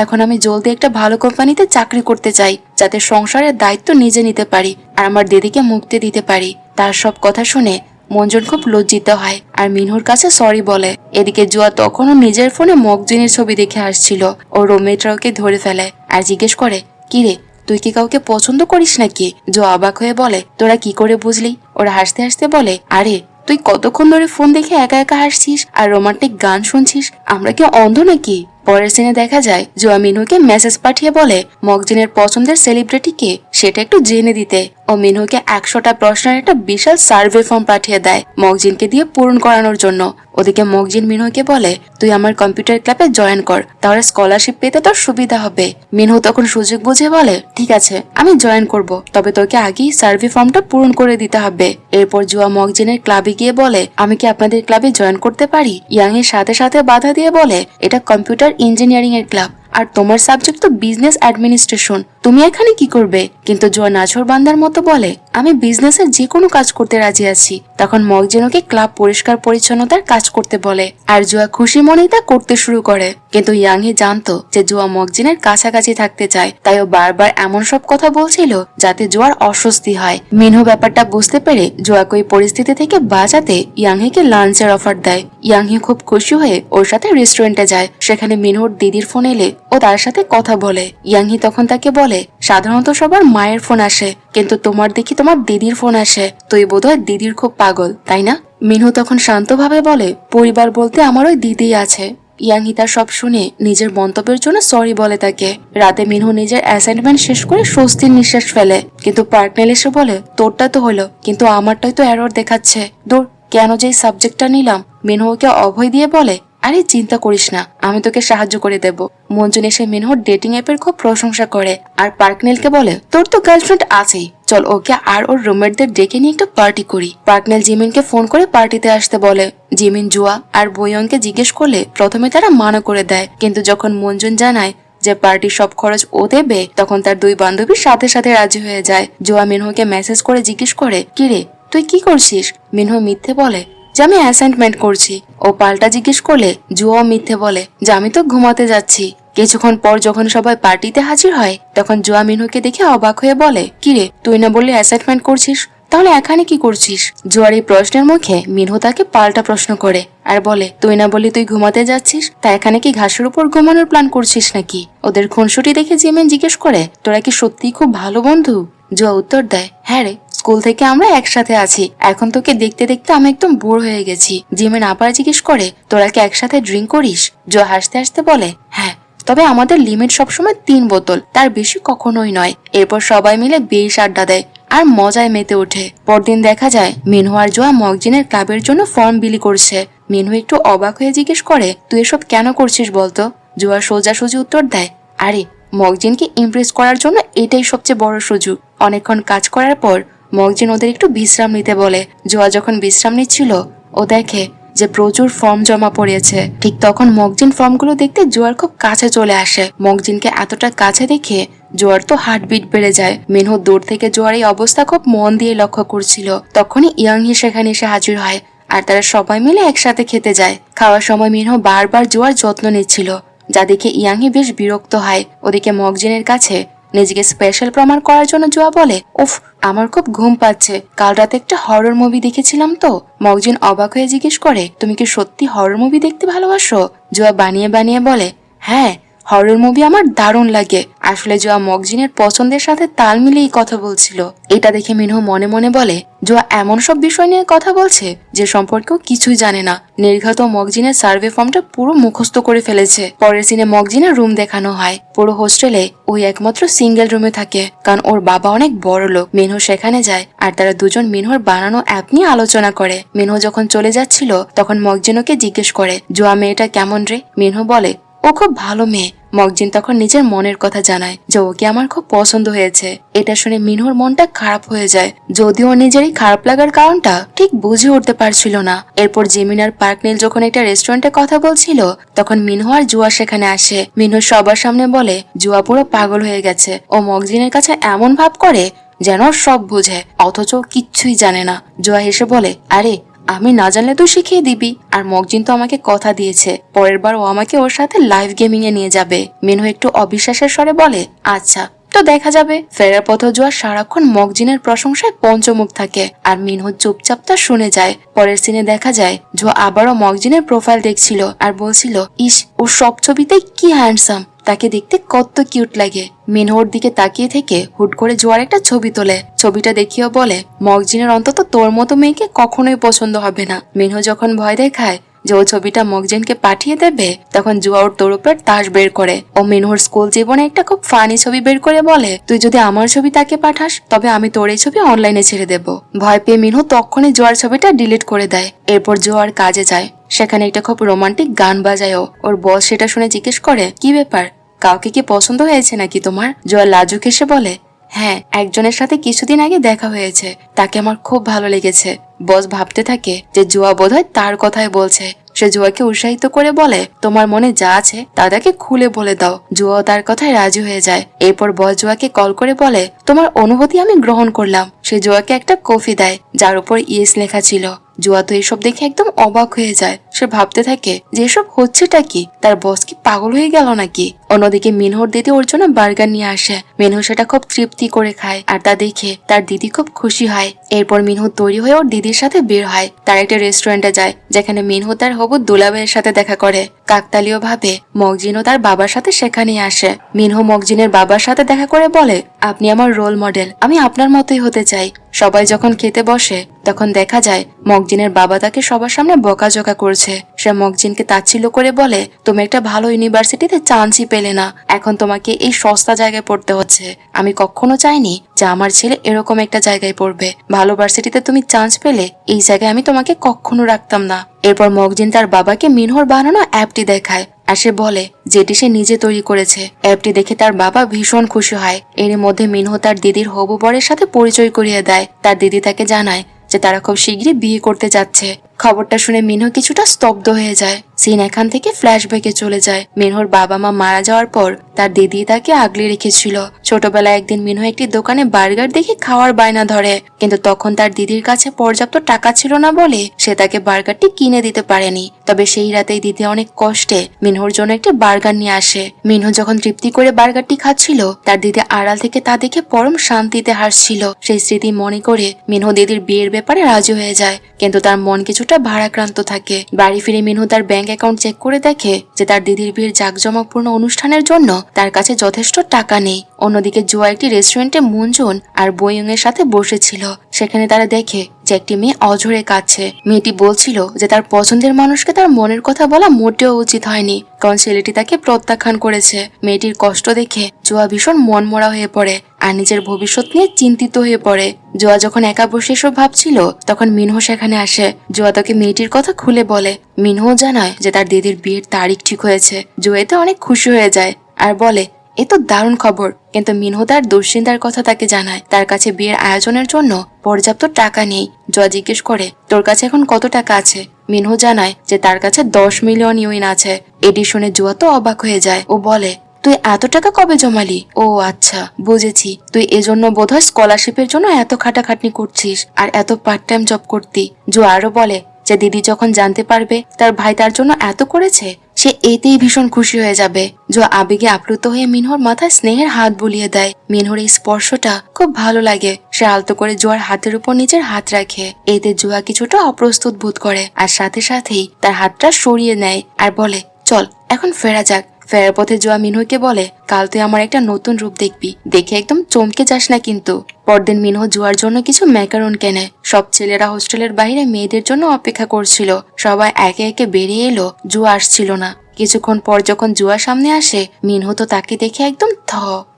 এখন আমি জলদি একটা ভালো কোম্পানিতে চাকরি করতে চাই, যাতে সংসারের দায়িত্ব নিজে নিতে পারি আর আমার দিদিকে মুক্তি দিতে পারি। তার সব কথা শুনে মঞ্জন খুব লজ্জিত হয় আর মিনহুর কাছে সরি বলে। এদিকে জুয়া তখনও নিজের ফোনে মগজিনের ছবি দেখে আসছিল। ও রুমমেটরা ওকে ধরে ফেলে আর জিজ্ঞেস করে, কিরে তুই কি কাউকে পছন্দ করিস নাকি? জুয়া অবাক হয়ে বলে, তোরা কি করে বুঝলি? ওরা হাসতে হাসতে বলে, আরে তুই কতক্ষণ ধরে ফোন দেখে একা একা হাসছিস আর রোমান্টিক গান শুনছিস, আমরা কি অন্ধ নাকি? পরের সিনে দেখা যায় জুয়া মিনহুকে মেসেজ পাঠিয়ে বলে মগজিনের পছন্দের সেলিব্রিটিকে সেটা একটু জেনে দিতে। ও মিনহুকে 100টা প্রশ্নের একটা বিশাল সার্ভে ফর্ম পাঠিয়ে দেয় মগজিনকে দিয়ে পূরণ করানোর জন্য। ওদিকে মগজিন মিনহুকে বলে, তুই আমার কম্পিউটার ক্লাবে জয়েন কর, তাহলে স্কলারশিপ পেতে তোর সুবিধা হবে। মিনহু তখন সুযোগ বুঝে বলে, ঠিক আছে আমি জয়েন করব, তবে তোকে আগেই সার্ভে ফর্মটা পূরণ করে দিতে হবে। এরপর জুয়া মগজিনের ক্লাবে গিয়ে বলে, আমি কি আপনাদের ক্লাবে জয়েন করতে পারি? ইয়াং এর সাথে সাথে বাধা দিয়ে বলে, এটা কম্পিউটার ইঞ্জিনিয়ারিং এর ক্লাব আর তোমার সাবজেক্ট তো বিজনেস অ্যাডমিনিস্ট্রেশন, তুমি এখানে কি করবে? কিন্তু জুয়া নাছর বান্দার মতো বলে, আমি বিজনেসের যে কোনো কাজ করতে রাজি আছি। তখন মগজিনকে ক্লাব পরিষ্কার পরিচ্ছন্নতার কাজ করতে বলে আর জুয়া খুশি মনেই তা করতে শুরু করে। কিন্তু ইয়াংহি জানতো যে জুয়া মগজিনের কাছাকাছি থাকতে চায়, তাই ও বারবার এমন সব কথা বলছিল যাতে জুয়ার অস্বস্তি হয়। মিনহু ব্যাপারটা বুঝতে পেরে জুয়াকে ওই পরিস্থিতি থেকে বাঁচাতে ইয়াংহিকে লাঞ্চের অফার দেয়। ইয়াংহি খুব খুশি হয়ে ওর সাথে রেস্টুরেন্টে যায়। সেখানে মিনহুর দিদির ফোন এলে ও তার সাথে কথা বলে। ইয়াংহি তখন তাকে বলে, সাধারণত সবার মায়ের ফোন আসে, কিন্তু তোমার দেখি তোমার দিদির ফোন আসে, তুই বোধহয় দিদির খুব পাগল তাই না? মিনহু তখন শান্তভাবে বলে, পরিবার বলতে আমার ওই দিদি আছে। ইয়াংহি তার সব শুনে নিজের মন্তব্যের জন্য সরি বলে তাকে। রাতে মিনহু নিজের অ্যাসাইনমেন্ট শেষ করে স্বস্তির নিঃশ্বাস ফেলে, কিন্তু পার্টনার এসে বলে, তোরটা তো হলো কিন্তু আমারটাই তো এরর দেখাচ্ছে। দূর, কেন যে সাবজেক্টটা নিলাম? মিনহুকে অভয় দিয়ে বলে, আরে চিন্তা করিস না, আমি তোকে সাহায্য করে দেব। মঞ্জুন এসে মিনহুর ডেটিং অ্যাপের খুব প্রশংসা করে আর পার্কনেলকে বলে, তোর তো গার্লফ্রেন্ড আছেই, চল ওকে আর ওর রুমমেটদের ডেকে নিয়ে একটা পার্টি করি। পার্কনেল জিমিনকে ফোন করে পার্টিতে আসতে বলে। জিমিন জুয়া আর বয়ংকে জিজ্ঞেস করলে প্রথমে তারা মানা করে দেয়, কিন্তু যখন মঞ্জুন জানায় যে পার্টির সব খরচ ও দেবে, তখন তার দুই বান্ধবীর সাথে সাথে রাজি হয়ে যায়। জুয়া মিনহুকে মেসেজ করে জিজ্ঞেস করে, কিরে তুই কি করছিস? মিনহু মিথ্যে বলে যে আমি অ্যাসাইনমেন্ট করছি। ও পাল্টা জিজ্ঞেস করলে জুয়া মিথ্যে বলে যে আমি তো ঘুমাতে যাচ্ছি। কিছুক্ষণ পর যখন সবাই পার্টিতে হাজির হয়, তখন জুয়া মিনহুকে দেখে অবাক হয়ে বলে, কিরে তুই না বললি অ্যাসাইনমেন্ট করছিস, তাহলে এখানে কি করছিস? জুয়ার এই প্রশ্নের মুখে মিনহু তাকে পাল্টা প্রশ্ন করে আর বলে, তুই না বললি তুই ঘুমাতে যাচ্ছিস, তা এখানে কি ঘাসের উপর ঘুমানোর প্ল্যান করছিস নাকি? ওদের খুনসুটি দেখে জিমিন জিজ্ঞেস করে, তোরা কি সত্যিই খুব ভালো বন্ধু? জুয়া উত্তর দেয়, হ্যাঁ রে, স্কুল থেকে আমরা একসাথে আছি, এখন তোকে দেখতে দেখতে আমি একদম বোর হয়ে গেছি। জিমিন আবার জিজ্ঞেস করে, তোরা কি একসাথে ড্রিঙ্ক করিস? জুয়া হাসতে হাসতে বলে, হ্যাঁ, তবে আমাদের লিমিট সবসময় 3 বোতল, তার বেশি কখনোই নয়। এরপর সবাই মিলে বেশ আড্ডা দেয় আর মজায় মেতে ওঠে। পরদিন দেখা যায় মিনহু আর জুয়া মগজিনের ক্লাবের জন্য ফর্ম বিলি করছে। মিনহু একটু অবাক হয়ে জিজ্ঞেস করে, তুই এসব কেন করছিস বলতো? জুয়া সোজাসুজি উত্তর দেয়, আরে মগজিনকে ইমপ্রেস করার জন্য এটাই সবচেয়ে বড় সুযোগ। অনেকক্ষণ কাজ করার পর মগজিন ওদের একটু বিশ্রাম নিতে বলে। জুয়া যখন বিশ্রাম নিচ্ছিল, ও দেখে যে প্রচুর ফর্ম জমা পড়েছে। ঠিক তখন মগজিন ফর্মগুলো দেখতে জুয়ার খুব কাছে চলে আসে। মগজিনকে এতটা কাছে দেখে জোয়ার তো হার্টবিট বেড়ে যায়। মিনহু দূর থেকে জোয়ার এই অবস্থা খুব মন দিয়ে লক্ষ্য করছিল। তখনই ইয়াংহি সেখানে এসে হাজির হয় আর তারা সবাই মিলে একসাথে খেতে যায়। খাওয়ার সময় মিনহু বারবার জোয়ার যত্ন নিচ্ছিল, যা দেখে ইয়াংহি বেশ বিরক্ত হয়। ওদিকে মগজিনের কাছে নিজেকে স্পেশাল প্রমাণ করার জন্য জুয়া বলে, উফ, আমার খুব ঘুম পাচ্ছে, কাল রাতে একটা হরর মুভি দেখেছিলাম তো। মগজিন অবাক হয়ে জিজ্ঞেস করে, তুমি কি সত্যি হরর মুভি দেখতে ভালোবাসো? জুয়া বানিয়ে বানিয়ে বলে, হ্যাঁ, হরর মুভি আমার দারুণ লাগে। আসলে জুয়া মগজিনের পছন্দের সাথে তাল মিলিয়ে কথা বলছিল। এটা দেখে মিনহু মনে মনে বলে, জুয়া এমন সব বিষয় নিয়ে কথা বলছে যে সম্পর্কেও কিছুই জানে না। নির্ঘাত মগজিনের সার্ভে ফর্মটা পুরো মুখস্থ করে ফেলেছে। পরের সিনে মগজিনের রুম দেখানো হয়। পুরো হোস্টেলে ওই একমাত্র সিঙ্গেল রুমে থাকে, কারণ ওর বাবা অনেক বড় লোক। মিনহু সেখানে যায় আর তারা দুজন মিনহুর বানানো অ্যাপ নিয়ে আলোচনা করে। মিনহু যখন চলে যাচ্ছিল তখন মগজিন ওকে জিজ্ঞেস করে, জুয়া মেয়েটা কেমন রে? মিনহু বলে, ও খুব ভালো মেয়ে। মগজিন তখন নিজের মনের কথা জানায় যে ওকে আমার খুব পছন্দ হয়েছে। এটা শুনে মিনহুর মনটা খারাপ হয়ে যায়, যদিও নিজেরই খারাপ লাগার কারণটা ঠিক বুঝে উঠতে পারছিল না। এরপর জিমিন আর পার্কনেল যখন একটা রেস্টুরেন্টে কথা বলছিল, তখন মিনহু আর জুয়া সেখানে আসে। মিনহু সবার সামনে বলে জুয়া পুরো পাগল হয়ে গেছে। ও মগজিনের কাছে এমন ভাব করে যেন সব বুঝে, অথচ কিচ্ছুই জানে না। জুয়া হেসে বলে, আরে আমি না জানলে তুই শিখিয়ে দিবি। আর মগজিন তো আমাকে কথা দিয়েছে পরের বার ও আমাকে ওর সাথে লাইভ গেমিং এ নিয়ে যাবে। মিনহু একটু অবিশ্বাসের স্বরে বলে, আচ্ছা তো দেখা যাবে। ফেরার পথে জুয়া সারাক্ষণ মগজিনের প্রশংসায় পঞ্চমুখ থাকে আর মিনহু চুপচাপ তা শুনে যায়। পরের সিনে দেখা যায় জুয়া আবারও মগজিনের প্রোফাইল দেখছিল আর বলছিল, ইস ও সব ছবিতেই কি হ্যান্ডসাম, তাকে দেখতে কত কিউট লাগে। মিনহুর দিকে তাকিয়ে থেকে হুট করে জোয়ার একটা ছবি তোলে। ছবিটা দেখিও বলে, মগজিনের অন্তত তোর মতো মেয়েকে কখনোই পছন্দ হবে না। মিনহু যখন ভয় দেখায় যে ও ছবিটা মগজিনকে পাঠিয়ে দেবে, তখন জুয়া ওর তরফের তাস বের করে ও মিনহুর স্কুল জীবনে একটা খুব ফানি ছবি বের করে বলে, তুই যদি আমার ছবি তাকে পাঠাস তবে আমি তোর এই ছবি অনলাইনে ছেড়ে দেব। ভয় পেয়ে মিনহু তখনই জোয়ার ছবিটা ডিলিট করে দেয়। এরপর জোয়ার কাজে যায়, সেখানে একটা খুব রোমান্টিক গান বাজায়। ওর বস সেটা শুনে জিজ্ঞেস করে, কি ব্যাপার, কাউকে কি পছন্দ হয়েছে নাকি তোমার? জোয়া লাজুক হেসে বলে, হ্যাঁ একজনের সাথে কিছুদিন আগে দেখা হয়েছে, তাকে আমার খুব ভালো লেগেছে। বস ভাবতে থাকে যে জুয়া বোধহয় তার কথাই বলছে। সে জুয়াকে উৎসাহিত করে বলে, তোমার মনে যা আছে তা তাকে খুলে বলে দাও। জুয়াও তার কথায় রাজি হয়ে যায়। এরপর বস জুয়াকে কল করে বলে, তোমার অনুভূতি আমি গ্রহণ করলাম। সে জুয়াকে একটা কফি দেয় যার উপর ইয়েস লেখা ছিল। জুয়া তো এসব দেখে একদম অবাক হয়ে যায়। সে ভাবতে থাকে যে এসব হচ্ছেটা কি, তার বস কি পাগল হয়ে গেল নাকি। অন্যদিকে মিনহুর দিদি ওর জন্য বার্গার নিয়ে আসে। মিনহু সেটা খুব তৃপ্তি করে খায় আর তা দেখে তার দিদি খুব খুশি হয়। এরপর মিনহু তৈরি হয়ে ওর দিদির সাথে বের হয়। তার একটা রেস্টুরেন্টে যায় যেখানে মিনহু তার হবু দুলাভাইয়ের সাথে দেখা করে। কাকতালীয় ভাবে মগজিনও তার বাবার সাথে সেখানেই আসে। মিনহু মগজিনের বাবার সাথে দেখা করে বলে, আপনি আমার রোল মডেল, আমি আপনার মতোই হতে চাই। সবাই যখন খেতে বসে তখন দেখা যায় মগজিনের বাবা তাকে সবার সামনে বকাঝকা করছে। সে মগজিনকে তাচ্ছিল্য করে বলে, তুমি একটা ভালো ইউনিভার্সিটিতে চান্সই পেলে না, এখন তোমাকে এই সস্তা জায়গায় পড়তে হচ্ছে। আমি কখনো চাইনি যে আমার ছেলে এরকম একটা জায়গায় পড়বে। ভালো ভার্সিটিতে তুমি চান্স পেলে এই জায়গায় আমি তোমাকে কখনো রাখতাম না। এরপর মগজিন তার বাবাকে মিনহুর বানানো অ্যাপটি দেখায় আর সে বলে যেটি সে নিজে তৈরি করেছে। অ্যাপটি দেখে তার বাবা ভীষণ খুশি হয়। এর মধ্যে মিনহু তার দিদির হবু বরের সাথে পরিচয় করিয়ে দেয়। তার দিদি তাকে জানায় যে তারা খুব শীঘ্রই বিয়ে করতে যাচ্ছে। খবরটা শুনে মিনহু কিছুটা স্তব্ধ হয়ে যায়। সিন এখান থেকে ফ্ল্যাশব্যাকে চলে যায়। মিনহুর বাবা মা মারা যাওয়ার পর তার দিদি তাকে আগলে রেখেছিল। ছোটবেলায় একদিন মিনহু একটি দোকানে বার্গার দেখে খাওয়ার বায়না ধরে, কিন্তু তখন তার দিদির কাছে পর্যাপ্ত টাকা ছিল না বলে সে তাকে বার্গারটি কিনে দিতে পারেনি। তবে সেই রাতেই দিদি অনেক কষ্টে মিনহুর জন্য একটি বার্গার নিয়ে আসে। মিনহু যখন তৃপ্তি করে বার্গারটি খাচ্ছিল, তার দিদি আড়াল থেকে তা দেখে পরম শান্তিতে হাসছিল। সেই স্মৃতি মনে করে মিনহু দিদির বিয়ের ব্যাপারে রাজি হয়ে যায়, কিন্তু তার মন কিছুটা ভারাক্রান্ত থাকে। বাড়ি ফিরে মিনহু তার ব্যাংক অ্যাকাউন্ট চেক করে দেখে যে তার দিদির বিয়ের জাঁকজমকপূর্ণ অনুষ্ঠানের জন্য তার কাছে যথেষ্ট টাকা নেই। অন্যদিকে জুয়া একটি রেস্টুরেন্টে মুনজুন আর বইয়ং এর সাথে বসেছিল। সেখানে তারা দেখে যে একটি মেয়ে অঝরে কাঁদছে। মেয়েটি বলছিল যে তার পছন্দের মানুষকে তার মনের কথা বলা মোটেও উচিত হয়নি, কারণ ছেলেটি তাকে প্রত্যাখ্যান করেছে। মেয়েটির কষ্ট দেখে জুয়া ভীষণ মনমরা হয়ে পড়ে আর নিজের ভবিষ্যৎ নিয়ে চিন্তিত হয়ে পড়ে। জুয়া যখন একা বসে এসব ভাবছিল তখন মিনহু সেখানে আসে। জুয়া তাকে মেয়েটির কথা খুলে বলে। মিনহু জানায় যে তার দিদির বিয়ের তারিখ ঠিক হয়েছে। জুয়া এতে অনেক খুশি হয়ে যায় আর বলে, এ তো দারুণ খবর। কিন্তু মিনহু তার দুশ্চিন্তার কথা তাকে জানায়। তার কাছে বিয়ের আয়োজনের জন্য পর্যাপ্ত টাকা নেই। জয়া জিজ্ঞেস করে, তোর কাছে এখন কত টাকা আছে? মিনহু জানায় যে তার কাছে 10 মিলিয়ন ইউইন আছে। এটি শুনে জুয়া তো অবাক হয়ে যায়। ও বলে, তুই এত টাকা কবে জমালি? ও আচ্ছা, বুঝেছি, তুই এজন্য বোধহয় স্কলারশিপের জন্য এত খাটাখাটনি করছিস আর এত পার্ট টাইম জব করতি। জুয়া আরো বলে যে দিদি যখন জানতে পারবে তার ভাই তার জন্য এত করেছে, সে এতেই ভীষণ খুশি হয়ে যাবে। জুয়া আবেগে আপ্লুত হয়ে মিনহুর মাথায় স্নেহের হাত বুলিয়ে দেয়। মিনহুর এই স্পর্শটা খুব ভালো লাগে। সে আলতো করে জুয়ার হাতের উপর নিজের হাত রাখে। এতে জুয়া কিছুটা অপ্রস্তুত বোধ করে আর সাথে সাথেই তার হাতটা সরিয়ে নেয় আর বলে, চল এখন ফেরা যাক। ফেরার পথে জুয়া মিনহুকে বলে, কাল তুই আমার একটা নতুন রূপ দেখবি, দেখে একদম চমকে যাস না কিন্তু। পরদিন মিনহু জুয়ার জন্য কিছু ম্যাকারন কেনে। সব ছেলেরা হোস্টেলের বাইরে মেয়েদের জন্য অপেক্ষা করছিল। সবাই একে একে বেরিয়ে এলো, জুয়া আসছিল না। কিছুক্ষণ পর যখন জুয়া সামনে আসে, মিনহু তো তাকে দেখে একদম থ।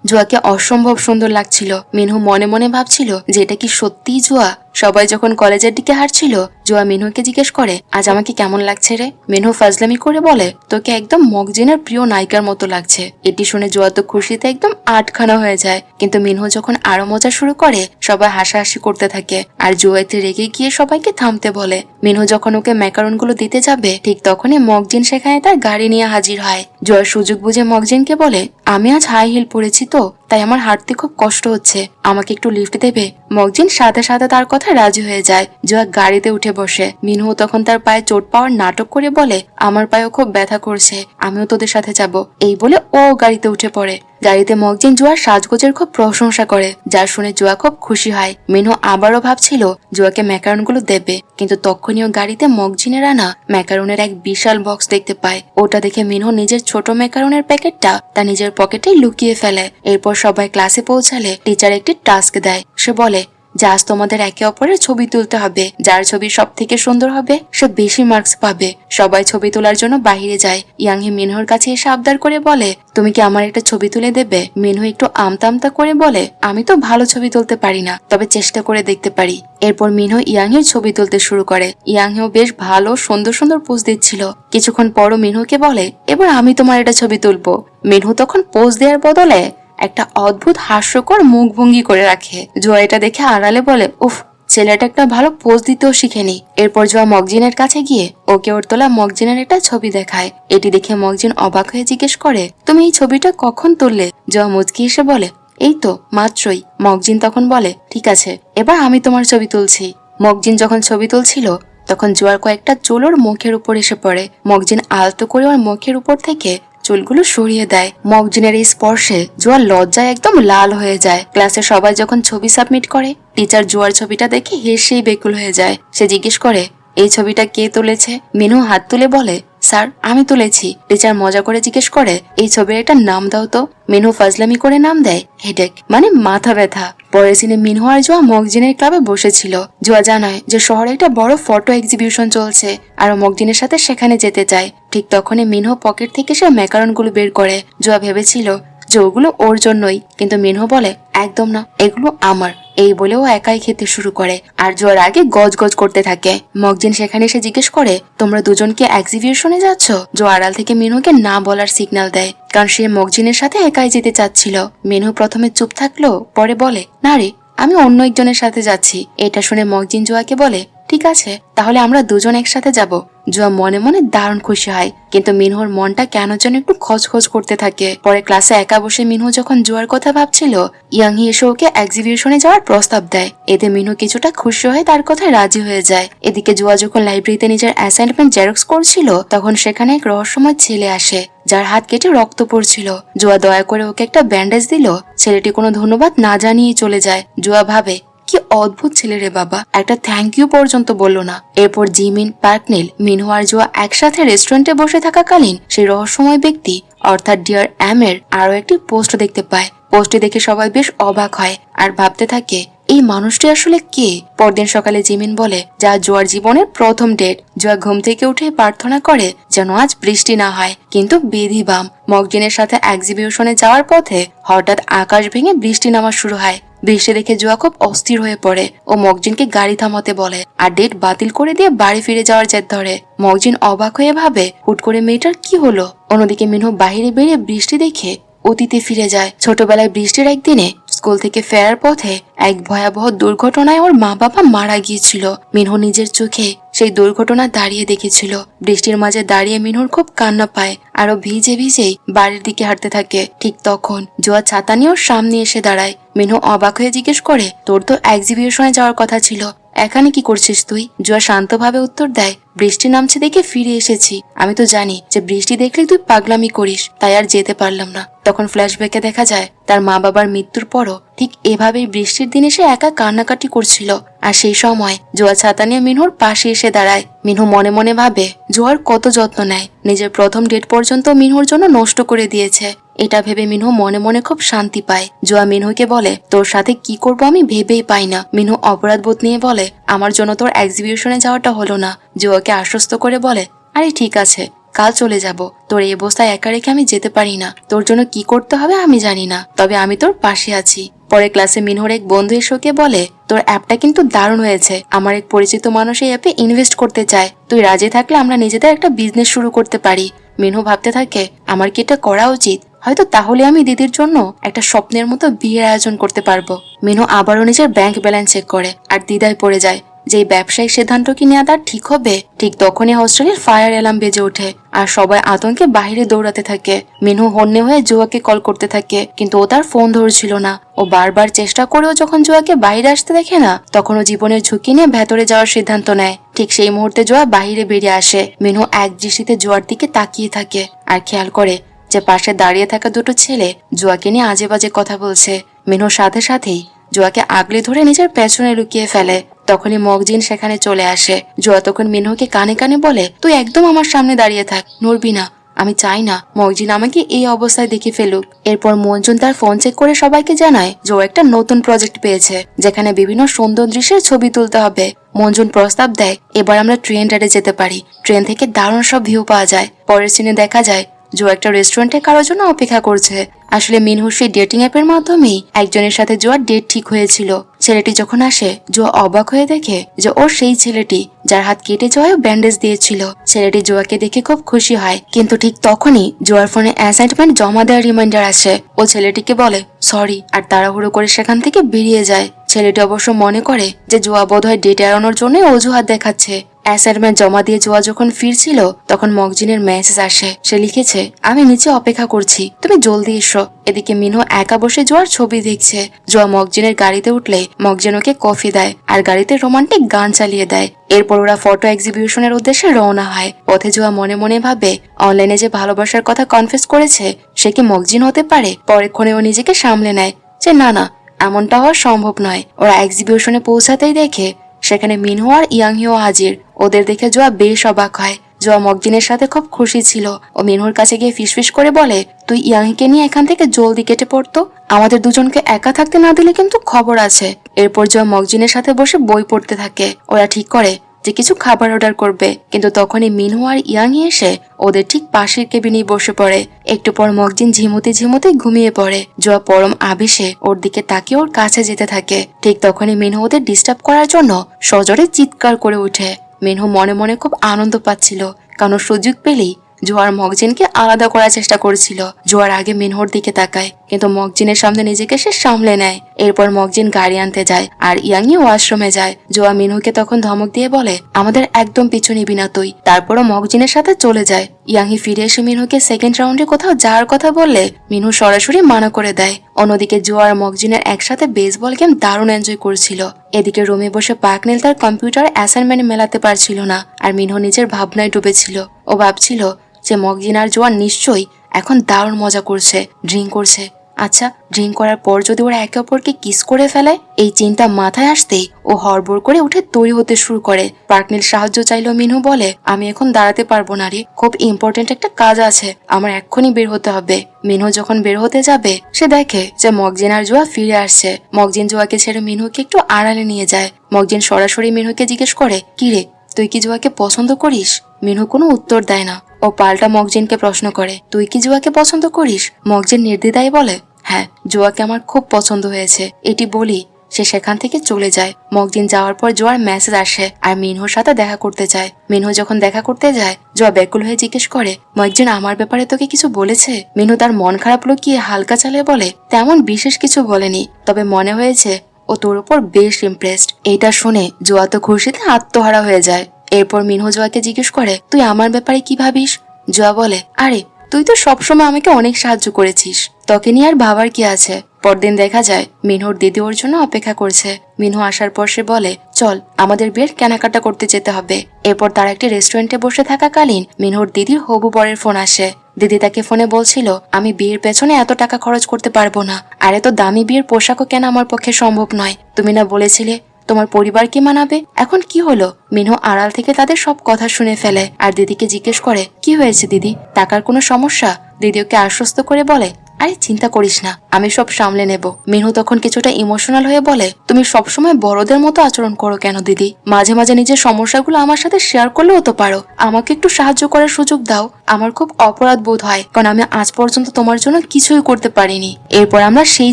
জুয়াকে অসম্ভব সুন্দর লাগছিল। মিনহু মনে মনে ভাবছিল যে এটা কি সত্যিই জুয়া। সবাই যখন কলেজের দিকে হাঁটছিল, জুয়া মিনহুকে জিজ্ঞেস করে, আজ আমাকে কেমন লাগছে রে? মিনহু ফাজলামি করে বলে, তোকে একদম মগজিনের প্রিয় নায়িকার মতো লাগছে। এটি শুনে জুয়া তো খুশিতে একদম আটখানা হয়ে যায়। কিন্তু মিনহু যখন আরো মজা শুরু করে, সবাই হাসাহাসি করতে থাকে আর জুয়াতে রেগে গিয়ে সবাইকে থামতে বলে। মিনহু যখন ওকে ম্যাকারন গুলো দিতে যাবে, ঠিক তখনই মগজিন সেখানে তার গাড়ি নিয়ে হাজির হয়। জুয়ার সুযোগ বুঝে মগজিনকে বলে, আমি আজ হাই হিল পরেছি তো তাই আমার হাঁটতে খুব কষ্ট হচ্ছে, আমাকে একটু লিফট দেবে? মকজিন সাথে সাথে তার কথায় রাজি হয়ে যায়। জুয়া গাড়িতে উঠে বসে। মিনু তখন তার পায়ে চোট পাওয়ার নাটক করে বলে, আমার পায়েও খুব ব্যথা করছে, আমিও তোদের সাথে যাব। এই বলে ও গাড়িতে উঠে পড়ে। গাড়িতে মকজিন জুয়ার সাজগোজের খুব প্রশংসা করে, যা শুনে জুয়া খুব খুশি হয়। মিনু আবারও ভাবছিল জুয়াকে ম্যাকারনগুলো দেবে, কিন্তু তখনই গাড়িতে মকজিনের আনা ম্যাকারনের এক বিশাল বক্স দেখতে পায়। ওটা দেখে মিনু নিজের ছোট ম্যাকারনের প্যাকেটটা তার নিজের পকেটে লুকিয়ে ফেলে। এরপর সবাই ক্লাসে পৌঁছালে টিচার একটি টাস্ক দেয়। সে বলে, যে আজ তোমাদের একে অপরের ছবি তুলতে হবে, যার ছবি সব থেকে সুন্দর হবে সে বেশি মার্কস পাবে। সবাই ছবি তোলার জন্য বাহিরে যায়। ইয়াংহি মিনহুর কাছে এসে আবদার করে বলে, তুমি কি আমার একটা ছবি তুলে দেবে? মিনহু একটু আমতা করে বলে, আমি তো ভালো ছবি তুলতে পারি না, তবে চেষ্টা করে দেখতে পারি। এরপর মিনহু ইয়াংহির ছবি তুলতে শুরু করে। ইয়াংহিও বেশ ভালো সুন্দর সুন্দর পোজ দিচ্ছিল। কিছুক্ষণ পরও মিনহুকে বলে, এবার আমি তোমার একটা ছবি তুলবো। মিনহু তখন পোজ দেওয়ার বদলে একটা অদ্ভুত হাস্যকর মুখ ভঙ্গি করে রাখে। জুয়া এটা দেখে আড়ালে বলে, উফ, ছেলেটা একটা ভালো পোজ দিতেও শিখেনি। এরপর জুয়া মকজিনের কাছে গিয়ে ওকে ওর তোলা মকজিনের একটা ছবি দেখায়। এটি দেখে মকজিন অবাক হয়ে জিজ্ঞেস করে, তুমি এই ছবিটা কখন তুললে? জুয়া মুচকি এসে বলে, এই তো মাত্রই। মকজিন তখন বলে, ঠিক আছে, এবার আমি তোমার ছবি তুলছি। মকজিন যখন ছবি তুলছিল তখন জুয়ার কয়েকটা চুল ওর মুখের উপর এসে পড়ে। মকজিন আলতো করে ওর মুখের উপর থেকে চুলগুলো সরিয়ে দেয়। মকজিনের এই স্পর্শে জুয়ার লজ্জায় একদম লাল হয়ে যায়। ক্লাসে সবাই যখন ছবি সাবমিট করে, টিচার জুয়ার ছবিটা দেখে হেসেই বেকুল হয়ে যায়। সে জিজ্ঞেস করে, এই ছবিটা কে তুলেছে? মিনু হাত তুলে বলে, স্যার আমি তুলেছি। টিচার মজা করে জিজ্ঞেস করে, এই ছবির একটা নাম দাও তো। মিনু ফাজলামি করে নাম দেয় হেডেক, মানে মাথা ব্যথা। পরের দিনে মিনু আর জুয়া মকজিনের ক্লাবে বসেছিল। জুয়া জানায় যে শহরে একটা বড় ফটো এক্সিবিশন চলছে আর মকজিনের সাথে সেখানে যেতে চায়। ঠিক তখনই মিনু পকেট থেকে সে ম্যাকারনগুলো বের করে। জুয়া ভেবেছিল যে ওগুলো ওর জন্যই, কিন্তু মিনহু বলে, একদম না, এগুলো আমার। এই বলেও একাই খেতে শুরু করে আর জোয়ার আগে গজ করতে থাকে। মকজিন সেখানে এসে জিজ্ঞেস করে, তোমরা দুজন কি এক্সিবিশনে যাচ্ছ? জো আড়াল থেকে মিনুকে না বলার সিগন্যাল দেয়, কারণ সে মকজিনের সাথে একাই যেতে চাচ্ছিল। মিনু প্রথমে চুপ থাকলো, পরে বলে, না রে, আমি অন্য একজনের সাথে যাচ্ছি। এটা শুনে মকজিন জোয়াকে বলে, ঠিক আছে, তাহলে আমরা দুজন একসাথে যাব। জুয়া মনে মনে দারুণ খুশি হয়, কিন্তু মিনহুর মনটা কেন যেন একটু খচখচ করতে থাকে। পরে ক্লাসে একা বসে মিনহু যখন জুয়ার কথা ভাবছিল, ইয়াংহি এসে ওকে এক্সিবিশনে যাওয়ার প্রস্তাব দেয়। এতে মিনহু কিছুটা খুশি হয়ে তার কথায় রাজি হয়ে যায়। এদিকে জুয়া যখন লাইব্রেরিতে নিজের অ্যাসাইনমেন্ট জেরক্স করছিল, তখন সেখানে এক রহস্যময় ছেলে আসে, যার হাত কেটে রক্ত পড়ছিল। জুয়া দয়া করে ওকে একটা ব্যান্ডেজ দিল। ছেলেটি কোনো ধন্যবাদ না জানিয়ে চলে যায়। জুয়া ভাবে, কি অদ্ভুত ছেলে রে বাবা, একটা থ্যাংক ইউ পর্যন্ত বললো না। এরপর জিমিন, পার্কনেল, মিনহু আর জুয়া একসাথে রেস্টুরেন্টে বসে থাকাকালীন সেই রহস্যময় ব্যক্তি অর্থাৎ ডিয়ার অ্যামের আরো একটি পোস্ট দেখতে পায়। পোস্টটি দেখে সবাই বেশ অবাক হয় আর ভাবতে থাকে, এই মানুষটি আসলে কে? পরদিন সকালে জিমিন বলে, যা জুয়ার জীবনের প্রথম ডেট। জুয়া ঘুম থেকে উঠে প্রার্থনা করে যেন আজ বৃষ্টি না হয়, কিন্তু বিধি বাম। মকজিনের সাথে এক্সিবিশনে যাওয়ার পথে হঠাৎ আকাশ ভেঙে বৃষ্টি নামা শুরু হয়। বৃষ্টি দেখে জুয়া খুব অস্থির হয়ে পড়ে ও মকজিনকে গাড়ি থামাতে বলে আর ডেট বাতিল করে দিয়ে বাড়ি ফিরে যাওয়ার জেদ ধরে। মকজিন অবাক হয়ে ভাবে, হুট করে মেয়েটার কি হলো। অন্যদিকে মিনহু বাহিরে বেরিয়ে বৃষ্টি দেখে অতীতে ফিরে যায়। ছোটবেলায় বৃষ্টির একদিনে স্কুল থেকে ফেরার পথে এক ভয়াবহ দুর্ঘটনায় ওর মা বাবা মারা গিয়েছিল। মিনহু নিজের চোখে সেই দুর্ঘটনা দাঁড়িয়ে দেখেছিল। বৃষ্টির মাঝে দাঁড়িয়ে মিনহুর খুব কান্না পায়, আরো ভিজে ভিজেই বাড়ির দিকে হাঁটতে থাকে। ঠিক তখন জুয়া ছাতা নিয়ে ওর সামনে এসে দাঁড়ায়। মিনহু অবাক হয়ে জিজ্ঞেস করে, তোর তো এক্সিবিশনে যাওয়ার কথা ছিল, এখানে কি করছিস তুই? জুয়া শান্তভাবে উত্তর দেয়, বৃষ্টি নামছে দেখে ফিরে এসেছি। আমি তো জানি যে বৃষ্টি দেখলে তুই পাগলামি করিস, তাই আর যেতে পারলাম না। তখন ফ্ল্যাশব্যাকে দেখা যায় তার মা বাবার মৃত্যুর পরও ঠিক এভাবেই বৃষ্টির দিনে সে একা কান্নাকাটি করছিল। আর সেই সময় জুয়া ছাতা নিয়ে মিনহুর পাশে এসে দাঁড়ায়। মিনহু মনে মনে ভাবে, জুয়ার কত যত্ন নেয়, নিজের প্রথম ডেট পর্যন্ত মিনহুর জন্য নষ্ট করে দিয়েছে। এটা ভেবে মিনহু মনে মনে খুব শান্তি পায়। জুয়া মিনহুকে বলে, তোর সাথে কি করবো আমি ভেবেই পাই না। মিনহু অপরাধ বোধ নিয়ে বলে, আমার জন্য তোর এক্সিবিশনে যাওয়াটা হলো না। জুয়াকে আশ্বস্ত করে বলে, আরে ঠিক আছে, কাল চলে যাব। তোর এই অবস্থায় একা রেখে আমি যেতে পারি না। তোর জন্য কি করতে হবে আমি জানি না, তবে আমি তোর পাশে আছি। পরে ক্লাসে মিনহুর এক বন্ধু এসে ওকে বলে, তোর অ্যাপটা কিন্তু দারুণ হয়েছে। আমার এক পরিচিত মানুষ এই অ্যাপে ইনভেস্ট করতে চায়। তুই রাজি থাকলে আমরা নিজেদের একটা বিজনেস শুরু করতে পারি। মিনহু ভাবতে থাকে, আমার কি এটা করা উচিত? হয়তো তাহলে আমি দিদির জন্য একটা স্বপ্নের মতো বিয়ের আয়োজন করতে পারবো। মিনহু আবারও নিজের ব্যাংক ব্যালেন্স চেক করে আর দ্বিধায় পড়ে যায়। যে এই ব্যবসায়িক সিদ্ধান্ত কি নেওয়া তার ঠিক হবে। ঠিক তখনই হোস্টেলের ফায়ার অ্যালার্ম বেজে ওঠে আর সবাই আতঙ্কে বাইরে দৌড়াতে থাকে। মিনু হন্যে হয়ে জুয়াকে কল করতে থাকে, কিন্তু ও তার ফোন ধরছিল না। ও বারবার চেষ্টা করেও যখন জুয়াকে বাইরে আসতে দেখে না, তখন ও জীবনের ঝুঁকি নিয়ে ভেতরে যাওয়ার সিদ্ধান্ত নেয়। ঠিক সেই মুহূর্তে জুয়া বাইরে বেরিয়ে আসে। মিনু এক দৃষ্টিতে জুয়ার দিকে তাকিয়ে থাকে আর খেয়াল করে যে পাশে দাঁড়িয়ে থাকা দুটো ছেলে জুয়াকে নিয়ে আজে বাজে কথা বলছে। মিনুর সাথে সাথেই জুয়াকে আগলে ধরে নিজের পেছনে লুকিয়ে ফেলে। তখনই মগজিন সেখানে চলে আসে। জুয়া তখন মিনুকে কানে কানে বলে, তুই একদম আমার সামনে দাঁড়িয়ে থাক, নড়বি না। আমি চাই না মগজিন আমাকে এই অবস্থায় দেখে ফেলুক। এরপর মঞ্জুন তার ফোন চেক করে সবাইকে জানায় যে ও একটা নতুন প্রজেক্ট পেয়েছে, যেখানে বিভিন্ন সুন্দর দৃশ্যের ছবি তুলতে হবে। মঞ্জুন প্রস্তাব দেয়, এবার আমরা ট্রেন রাইডে যেতে পারি, ট্রেন থেকে দারুণ সব ভিউ পাওয়া যায়। পরের সিনে দেখা যায় জো একটা রেস্টুরেন্টে কারোর জন্য অপেক্ষা করছে। আসলে মিনহুর সেই ডেটিং অ্যাপের মাধ্যমেই একজনের সাথে জোয়ার ডেট ঠিক হয়েছিল। ছেলেটি যখন আসে, জো অবাক হয়ে দেখে যে ওর সেই ছেলেটি যার হাত কেটে জোয়ায় ব্যান্ডেজ দিয়েছিল। ছেলেটি জোয়াকে দেখে খুব খুশি হয়, কিন্তু ঠিক তখনই জোয়ার ফোনে অ্যাসাইনমেন্ট জমা দেওয়ার রিমাইন্ডার আসে। ও ছেলেটিকে বলে সরি আর তাড়াহুড়ো করে সেখান থেকে বেরিয়ে যায়। ছেলেটি অবশ্য মনে করে যে জোয়া বোধহয় ডেট এড়ানোর জন্য অজুহাত দেখাচ্ছে। অ্যাসাইনমেন্ট জমা দিয়ে জোয়া যখন ফিরছিল, তখন মগজিনের মেসেজ আসে। সে লিখেছে, আমি নিচে অপেক্ষা করছি, তুমি জলদি এসো। এদিকে মিনু একা বসে জোয়ার ছবি দেখছে। জোয়া মগজিনের গাড়িতে উঠলে মগজিন ওকে কফি দেয় আর গাড়িতে রোমান্টিক গান চালিয়ে দেয়। এরপর ওরা ফটো এক্সিবিশনের উদ্দেশ্যে রওনা হয়। পথে জোয়া মনে মনে ভাবে, অনলাইনে যে ভালোবাসার কথা কনফেস করেছে সে কি মগজিন হতে পারে। পরেক্ষণে ও নিজেকে সামলে নেয় যে না না, এমনটা হওয়া সম্ভব নয়। ওরা এক্সিবিশনে পৌঁছাতেই দেখে সেখানে মিনহু আর ইয়াংহিও হাজির। ওদের দেখে জোয়া বেশ অবাক হয়। জোয়া মগজিনের সাথে খুব খুশি ছিল। ও মিনহুর কাছে গিয়ে ফিসফিস করে বলে, তুই ইয়াংহিকে নিয়ে এখান থেকে জলদি কেটে পড়তো, আমাদের দুজনকে একা থাকতে না দিলে কিন্তু খবর আছে। এরপর জোয়া মগজিনের সাথে বসে বই পড়তে থাকে। ওরা ঠিক করে যে কিছু খাবার অর্ডার করবে, কিন্তু তখনই মিনহু আর ইয়াংহি এসে ওদের ঠিক পাশের কেবিনেই বসে পড়ে। একটু পর মগজিন ঝিমুতে ঝিমুতে ঘুমিয়ে পড়ে। জোয়া পরম আবেশে ওর দিকে তাকিয়ে ওর কাছে যেতে থাকে। ঠিক তখনই মিনহু ওদের ডিস্টার্ব করার জন্য সজোরে চিৎকার করে ওঠে। মিনহু মনে মনে খুব আনন্দ পাচ্ছিল, কারণ সুযোগ পেলেই জোয়ার মগজিনকে আলাদা করার চেষ্টা করছিল। জোয়ার আগে মিনহুর দিকে তাকায়, কিন্তু মগজিনের সামনে নিজেকে সে সামলে নেয়। এরপর মগজিন গাড়ি আনতে যায় আর ইয়াংহি ওয়াশরুমে যায়। জোয়া মিনহুকে তখন ধমক দিয়ে বলে, আমাদের একদম পিছু নিবি না তুই। তারপরও মগজিনের সাথে চলে যায়। ইয়াংহি ফিরে এসে মিনহুকে সেকেন্ড রাউন্ডে কোথাও যাওয়ার কথা বললে মিনহু সরাসরি মানা করে দেয়। অন্যদিকে জোয়া আর মগজিনের একসাথে বেসবল গেম দারুণ এনজয় করছিল। এদিকে রুমে বসে পাকনেল তার কম্পিউটার অ্যাসাইনমেন্ট মেলাতে পারছিল না, আর মিনহু নিজের ভাবনায় ডুবেছিল। ও ভাবছিল যে মগজিন আর জোয়ান নিশ্চয়ই এখন দারুণ মজা করছে, ড্রিঙ্ক করছে। আচ্ছা, ড্রিঙ্ক করার পর যদি ওরা একে অপরকে কিস করে ফেলে, এই চিন্তা মাথায় আসতেই ও হড়বড় করে উঠে তৈরি হতে শুরু করে। পার্কনিল সাহায্য চাইলেও মিনহু বলে, আমি এখন দাঁড়াতে পারবো না রে, খুব ইম্পর্টেন্ট একটা কাজ আছে, আমার এক্ষুনি বের হতে হবে। মিনহু যখন বের হতে যাবে, সে দেখে যে মগজিন আর জোয়া ফিরে আসছে। মগজিন জোয়াকে ছেড়ে মিনহুকে একটু আড়ালে নিয়ে যায়। মগজিন সরাসরি মিনহুকে জিজ্ঞেস করে, কি রে, তুই কি জোয়াকে পছন্দ করিস? মিনহু কোনো উত্তর দেয় না। ও পাল্টা মগজিনকে প্রশ্ন করে, তুই কি জোয়াকে পছন্দ করিস? মগজিন নির্দ্বিধায় বলে, হ্যাঁ, জোয়াকে আমার খুব পছন্দ হয়েছে। এটি বলি সে সেখান থেকে চলে যায়। মগজিন যাওয়ার পর জোয়ার মেসেজ আসে আর মিনহুর সাথে দেখা করতে যায়। মিনহু যখন দেখা করতে যায়, জোয়া ব্যাকুল হয়ে জিজ্ঞেস করে, মগজিন আমার ব্যাপারে তোকে কিছু বলেছে? মিনহু তার মন খারাপ লুকিয়ে হালকা চালে বলে, তেমন বিশেষ কিছু বলেনি, তবে মনে হয়েছে ও তোর উপর বেশ ইমপ্রেসড। এইটা শুনে জোয়া তো খুশিতে আত্মহারা হয়ে যায়। এরপর মিনহু জোয়াকে জিজ্ঞেস করে, তুই আমার ব্যাপারে কি ভাবিস? জোয়া বলে, আরে তুই তো সবসময় আমাকে অনেক সাহায্য করেছিস, তোকে নিয়ে আর ভাবার কি আছে। পরদিন দেখা যায় মিনহুর দিদি ওর জন্য অপেক্ষা করছে। মিনহু আসার পর সে বলে, চল আমাদের বিয়ের কেনাকাটা করতে যেতে হবে। এরপর তারা একটি রেস্টুরেন্টে বসে থাকাকালীন মিনহুর দিদির হবু বরের ফোন আসে। দিদি তাকে ফোনে বলছিল, আমি বিয়ের পেছনে এত টাকা খরচ করতে পারবো না, আর এত দামি বিয়ের পোশাকও কেন আমার পক্ষে সম্ভব নয়। তুমি না বলেছিলে তোমার পরিবার কি মানাবে? এখন কি হলো? মিনহু আড়াল থেকে তাদের সব কথা শুনে ফেলে আর দিদিকে জিজ্ঞেস করে, কি হয়েছে দিদি, টাকার কোনো সমস্যা? দিদি ওকে আশ্বস্ত করে বলে, আরে চিন্তা করিস না, আমি সব সামলে নেব। মিনহু তখন কিছুটা ইমোশনাল হয়ে বলে, তুমি সবসময় বড়দের মতো আচরণ করো কেন দিদি? মাঝে মাঝে নিজের সমস্যাগুলো আমার সাথে শেয়ার করলেও তো পারো, আমাকে একটু সাহায্য করার সুযোগ দাও। আমার খুব অপরাধ বোধ হয়, কারণ আমি আজ পর্যন্ত তোমার জন্য কিছুই করতে পারিনি। এরপর আমরা সেই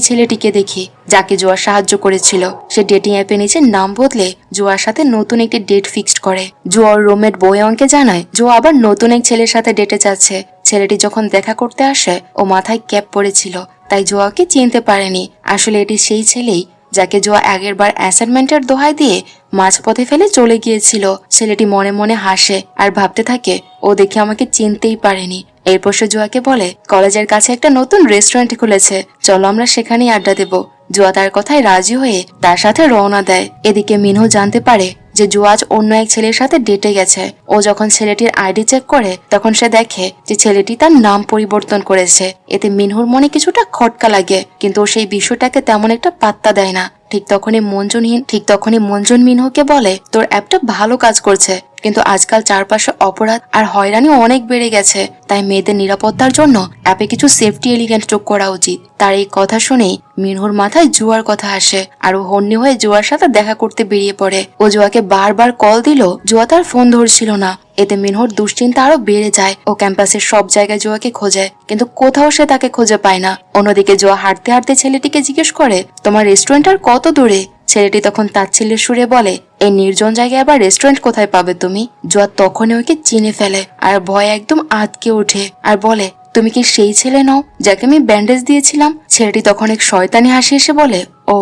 ছেলেটিকে দেখি যাকে জোয়া সাহায্য করেছিল। সে ডেটিং অ্যাপে নিজের নাম বদলে জোয়ার সাথে নতুন একটি ডেট ফিক্সড করে। জোয়ার রুমমেট বয়ংকে জানায় জোয়া আবার নতুন এক ছেলের সাথে ডেটে যাচ্ছে। ছেলেটি যখন দেখা করতে আসে, ও মাথায় ক্যাপ পরেছিল, তাই জোয়াকে চিনতে পারেনি। আসলে এটি সেই ছেলেই যাকে জুয়া আগের বার অ্যাসাইনমেন্টের দোহাই দিয়ে মাঝপথে ফেলে চলে গিয়েছিল। ছেলেটি মনে মনে হাসে আর ভাবতে থাকে, ও দেখে আমাকে চিনতেই পারেনি। এরপর সে জুয়াকে বলে, কলেজের কাছে একটা নতুন রেস্টুরেন্ট খুলেছে, চলো আমরা সেখানেই আড্ডা দেব। জুয়া তার কথায় রাজি হয়ে তার সাথে রওনা দেয়। এদিকে মিনহু জানতে পারে যে জুয়া আজ অন্য এক ছেলের সাথে ডেটে গেছে। ও যখন ছেলেটির আইডি চেক করে তখন সে দেখে যে ছেলেটি তার নাম পরিবর্তন করেছে। এতে মিনহুর মনে কিছুটা খটকা লাগে, কিন্তু ও সেই বিষয়টাকে তেমন একটা পাত্তা দেয় না। ঠিক তখনই মঞ্জুন মিনহুকে বলে, তোর অ্যাপটা ভালো কাজ করছে, কিন্তু আজকাল চারপাশে অপরাধ আর হয়রানি অনেক বেড়ে গেছে, তাই মেয়েদের নিরাপত্তার জন্য অ্যাপে কিছু সেফটি এলিমেন্ট যোগ করা উচিত। তার এই কথা শুনেই মিনহুর মাথায় জুয়ার কথা আসে আর ও হন্যে হয়ে জুয়ার সাথে দেখা করতে বেরিয়ে পড়ে। ও জুয়াকে বারবার কল দিল, জুয়া তার ফোন ধরছিল না। এতে মিনহুর দুশ্চিন্তা আরো বেড়ে যায়। ও ক্যাম্পাসের সব জায়গায় জুয়াকে খোঁজে, কিন্তু কোথাও সে তাকে খুঁজে পায় না। অন্যদিকে জুয়া হাঁটতে হাঁটতে ছেলেটিকে জিজ্ঞেস করে, তোমার রেস্টুরেন্ট আর কত দূরে? ছেলেটি তখন তাচ্ছিল্যের সুরে বলে, এই নির্জন জায়গায় আবার রেস্টুরেন্ট কোথায় পাবে তুমি? জুয়া তখনই ওকে চিনে ফেলে আর ভয় একদম আঁতকে ওঠে আর বলে, তুমি কি সেই ছেলে নও যাকে আমি ব্যান্ডেজ দিয়েছিলাম? ছেলেটি তখন এক শয়তানি হাসি এসে বলে, ও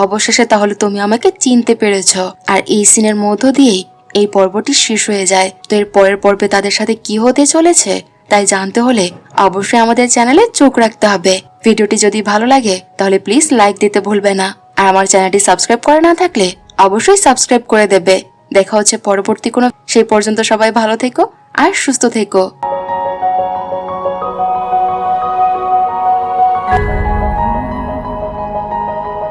অবশেষে তাহলে তুমি আমাকে চিনতে পেরেছ। আর এই সিনের মধ্য দিয়েই এই পর্বটি শেষ হয়ে যায়। তো এর পরের পর্বে তাদের সাথে কি হতে চলেছে তাই জানতে হলে অবশ্যই আমাদের চ্যানেলে চোখ রাখতে হবে। ভিডিওটি যদি ভালো লাগে তাহলে প্লিজ লাইক দিতে ভুলবে না, আর আমার চ্যানেলটি সাবস্ক্রাইব করা না থাকলে অবশ্যই সাবস্ক্রাইব করে দেবে। দেখা হচ্ছে পরবর্তী কোনো, সেই পর্যন্ত সবাই ভালো থেকো আর সুস্থ থেকো।